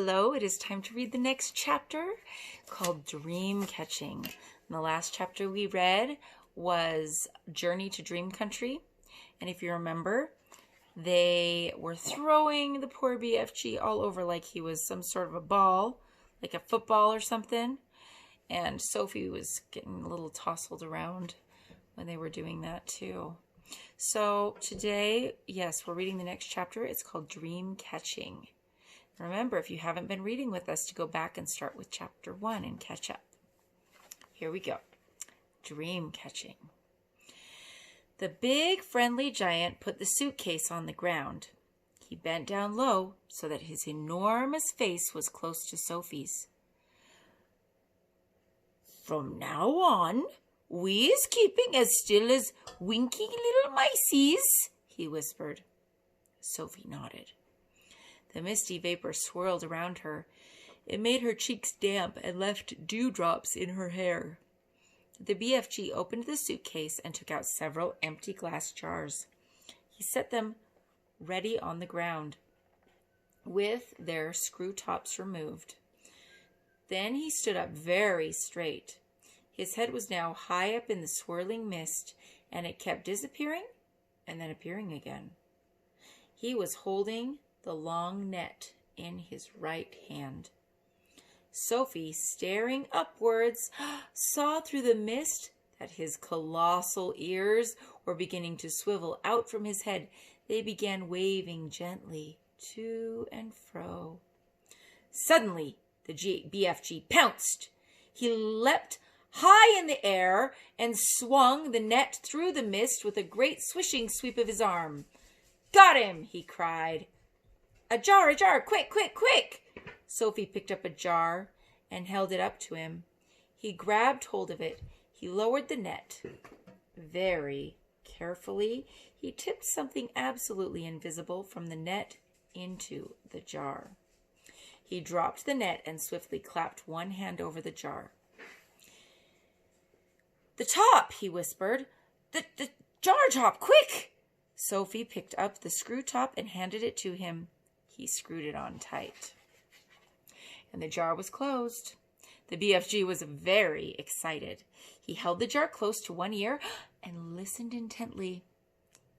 Hello, it is time to read the next chapter called Dream Catching. And the last chapter we read was Journey to Dream Country. And if you remember, they were throwing the poor BFG all over like he was some sort of a ball, like a football or something. And Sophie was getting a little tousled around when they were doing that too. So today, yes, we're reading the next chapter. It's called Dream Catching. Remember, if you haven't been reading with us, to go back and start with chapter 1 and catch up. Here we go. Dream Catching. The big friendly giant put the suitcase on the ground. He bent down low so that his enormous face was close to Sophie's. From now on, we is keeping as still as winky little miceys, he whispered. Sophie nodded. The misty vapor swirled around her. It made her cheeks damp and left dewdrops in her hair. The BFG opened the suitcase and took out several empty glass jars. He set them ready on the ground, with their screw tops removed. Then he stood up very straight. His head was now high up in the swirling mist, and it kept disappearing and then appearing again. He was holding the long net in his right hand. Sophie, staring upwards, saw through the mist that his colossal ears were beginning to swivel out from his head. They began waving gently to and fro. Suddenly, the BFG pounced. He leapt high in the air and swung the net through the mist with a great swishing sweep of his arm. "Got him!" he cried. A jar, quick, quick, quick!" Sophie picked up a jar and held it up to him. He grabbed hold of it. He lowered the net. Very carefully, he tipped something absolutely invisible from the net into the jar. He dropped the net and swiftly clapped one hand over the jar. "The top," he whispered. The jar top, quick!" Sophie picked up the screw top and handed it to him. He screwed it on tight, and the jar was closed. The BFG was very excited. He held the jar close to one ear and listened intently.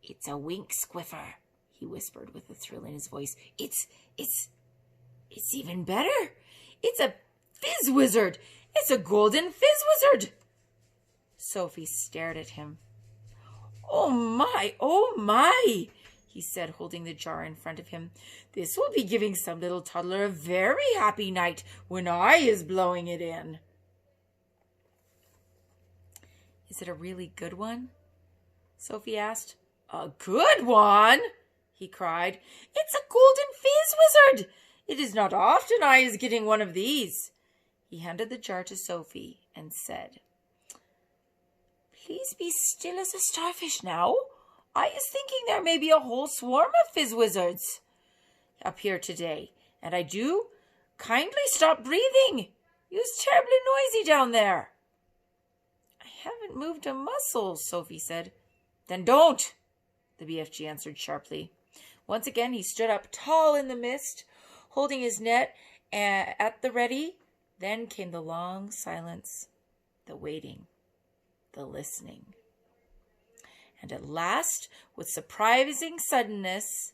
"It's a wink squiffer," he whispered with a thrill in his voice. It's even better. It's a Fizz Wizard. It's a golden Fizz Wizard." Sophie stared at him. Oh my, he said, holding the jar in front of him. "This will be giving some little toddler a very happy night when I is blowing it in." "Is it a really good one?" Sophie asked. "A good one?" he cried. "It's a golden Fizz Wizard. It is not often I is getting one of these." He handed the jar to Sophie and said, "Please be still as a starfish now. I is thinking there may be a whole swarm of Fizz Wizards up here today, and I do kindly stop breathing. You's terribly noisy down there." "I haven't moved a muscle," Sophie said. "Then don't," the BFG answered sharply. Once again he stood up tall in the mist, holding his net at the ready. Then came the long silence, the waiting, the listening. And at last, with surprising suddenness,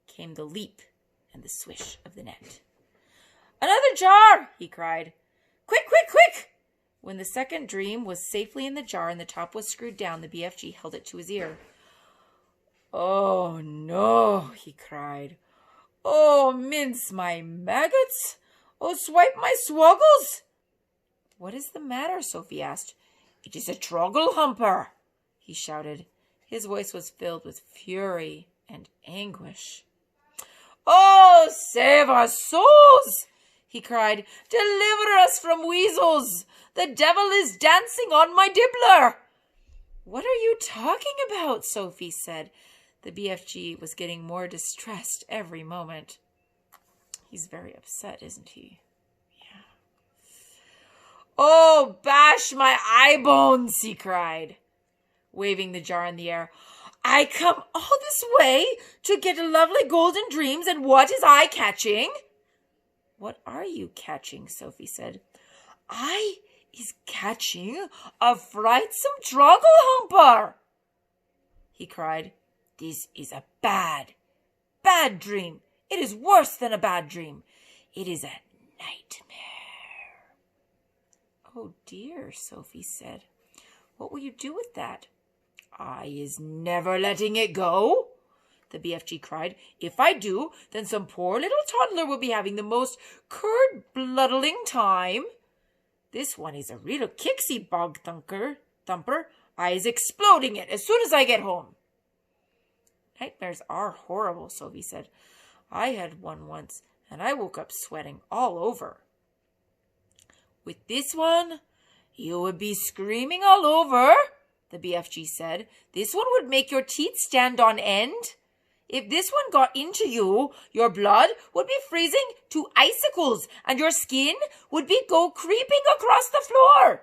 came the leap and the swish of the net. "Another jar!" he cried. "Quick, quick, quick!" When the second dream was safely in the jar and the top was screwed down, the BFG held it to his ear. "Oh, no," he cried. "Oh, mince my maggots! Oh, swipe my swoggles!" "What is the matter?" Sophie asked. "It is a troggle humper," he shouted. His voice was filled with fury and anguish. "Oh, save our souls!" he cried. "Deliver us from weasels! The devil is dancing on my dibbler!" "What are you talking about?" Sophie said. The BFG was getting more distressed every moment. He's very upset, isn't he? Yeah. "Oh, bash my eye bones!" he cried, waving the jar in the air. "I come all this way to get lovely golden dreams, and what is I catching?" What are you catching? Sophie said. I is catching a frightsome troggle-humper, he cried. This is a bad, bad dream. It is worse than a bad dream. It is a nightmare. Oh dear, Sophie said. What will you do with that? I is never letting it go, the BFG cried. If I do, then some poor little toddler will be having the most curd-bloodling time. This one is a real kicksy bog thumper. I is exploding it as soon as I get home. Nightmares are horrible, Sophie said. I had one once, and I woke up sweating all over. With this one, you would be screaming all over, the BFG said. This one would make your teeth stand on end. If this one got into you, your blood would be freezing to icicles, and your skin would go creeping across the floor.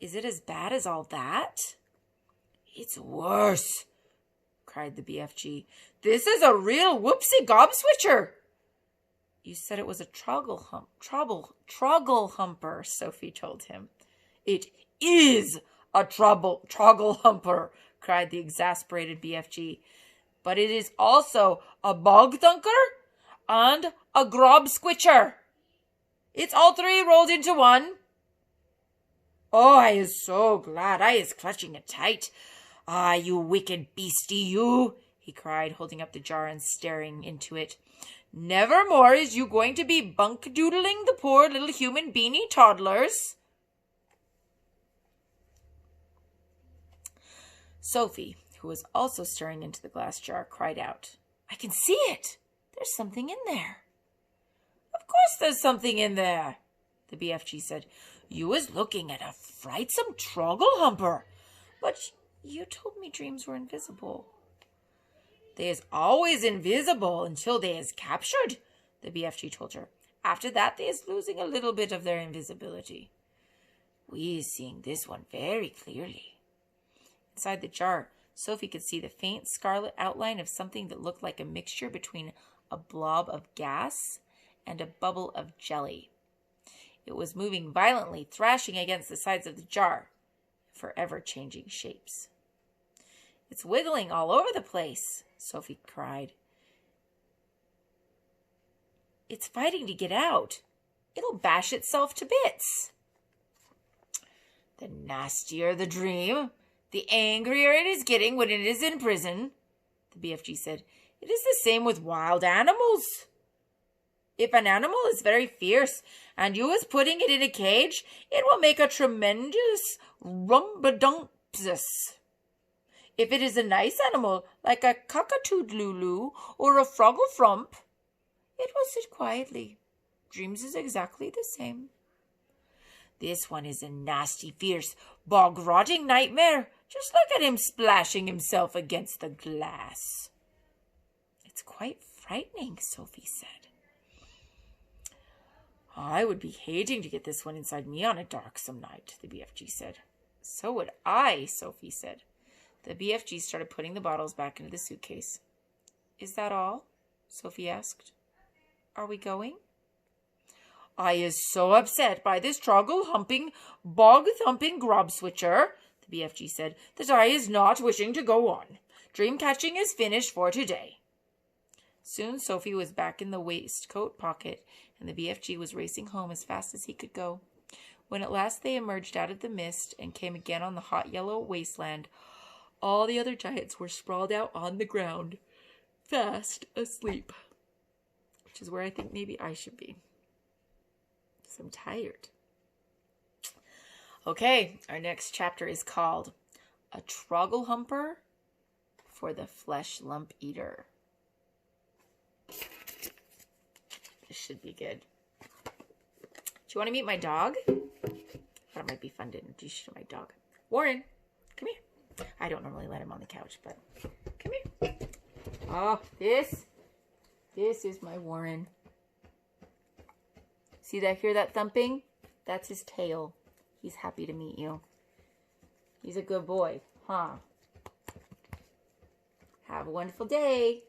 Is it as bad as all that? It's worse, cried the BFG. This is a real whoopsie gobswitcher. You said it was a troggle humper, Sophie told him. It is a troggle humper, cried the exasperated BFG. But it is also a bog thunker and a grob squitcher. It's all three rolled into one. Oh, I is so glad. I is clutching it tight. Ah, you wicked beastie, you, he cried, holding up the jar and staring into it. Never more is you going to be bunk-doodling the poor little human beanie toddlers. Sophie, who was also staring into the glass jar, cried out, I can see it. There's something in there. Of course there's something in there, the BFG said. You was looking at a frightsome troggle humper. But you told me dreams were invisible. They is always invisible until they is captured, the BFG told her. After that, they is losing a little bit of their invisibility. We is seeing this one very clearly. Inside the jar, Sophie could see the faint scarlet outline of something that looked like a mixture between a blob of gas and a bubble of jelly. It was moving violently, thrashing against the sides of the jar, forever changing shapes. It's wiggling all over the place, Sophie cried. It's fighting to get out. It'll bash itself to bits. The nastier the dream, the angrier it is getting when it is in prison, the BFG said. It is the same with wild animals. If an animal is very fierce and you is putting it in a cage, it will make a tremendous rumbadumpsus. If it is a nice animal, like a cockatoodlulu or a frogglefrump, it will sit quietly. Dreams is exactly the same. This one is a nasty, fierce, bog-rotting nightmare. Just look at him splashing himself against the glass. It's quite frightening, Sophie said. I would be hating to get this one inside me on a darksome night, the BFG said. So would I, Sophie said. The BFG started putting the bottles back into the suitcase. Is that all? Sophie asked. Are we going? I is so upset by this troggle-humping, bog-thumping grub-switcher, the BFG said, that I is not wishing to go on. Dream-catching is finished for today. Soon Sophie was back in the waistcoat pocket, and the BFG was racing home as fast as he could go. When at last they emerged out of the mist and came again on the hot yellow wasteland, all the other giants were sprawled out on the ground, fast asleep, which is where I think maybe I should be. I'm tired. Okay, our next chapter is called A Troggle Humper for the Flesh Lump Eater. This should be good. Do you want to meet my dog? I thought it might be fun to introduce you to my dog. Warren, come here. I don't normally let him on the couch, but come here. Oh, this is my Warren. See that? Hear that thumping? That's his tail. He's happy to meet you. He's a good boy, huh? Have a wonderful day.